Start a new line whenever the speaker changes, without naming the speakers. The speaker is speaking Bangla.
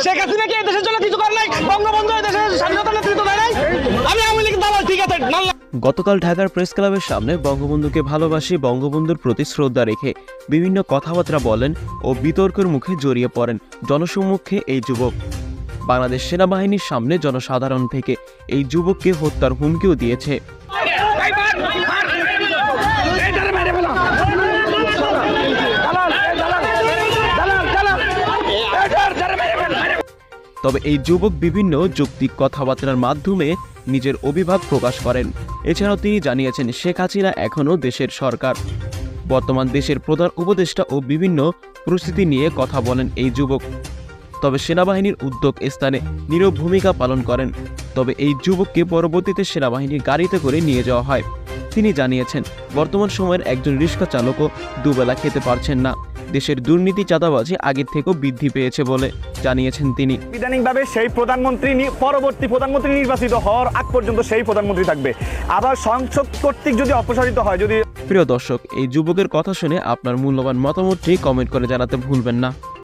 শেখ হাসিনা কি এই দেশের জন্য কিছু করে নাই? বঙ্গবন্ধু এই দেশের স্বাধীনতা নেতৃত্ব দেয় নাই? আমি আওয়ামী লীগ দালাল, ঠিক আছে।
গতকাল ঢাকার প্রেস ক্লাবের সামনে বঙ্গবন্ধুকে ভালোবাসি, বঙ্গবন্ধুর প্রতি শ্রদ্ধা রেখে বিভিন্ন কথাবার্তা বলেন ও বিতর্কের মুখে জড়িয়ে পড়েন জনসম্মুখে এই যুবক। বাংলাদেশ সেনাবাহিনীর সামনে জনসাধারণ থেকে এই যুবককে হত্যার হুমকিও দিয়েছে। তবে এই যুবক বিভিন্ন যৌক্তিক কথাবার্তার মাধ্যমে নিজের অভিভাব প্রকাশ করেন। এছাড়াও তিনি জানিয়েছেন শেখ হাসিনা এখনও দেশের সরকার। বর্তমান দেশের প্রধান উপদেষ্টা ও বিভিন্ন পরিস্থিতি নিয়ে কথা বলেন এই যুবক। তবে সেনাবাহিনীর উদ্যোগ স্থানে নীরব ভূমিকা পালন করেন। তবে এই যুবককে পরবর্তীতে সেনাবাহিনীর গাড়িতে করে নিয়ে যাওয়া হয়। তিনি জানিয়েছেন বর্তমান সময়ের একজন রিক্সা চালকও দুবেলা খেতে পারছেন না। দেশের দুর্নীতি চাঁদাবাজি আগের থেকেও বৃদ্ধি পেয়েছে বলে জানিয়েছেন তিনি।
বিধানিকভাবে সেই প্রধানমন্ত্রী পরবর্তী প্রধানমন্ত্রী নির্বাচিত হওয়ার আগ পর্যন্ত সেই প্রধানমন্ত্রী থাকবে। আবার সংসদ কর্তৃক যদি অপসারিত হয়, যদি।
প্রিয় দর্শক, এই যুবকের কথা শুনে আপনার মূল্যবান মতামতটি কমেন্ট করে জানাতে ভুলবেন না।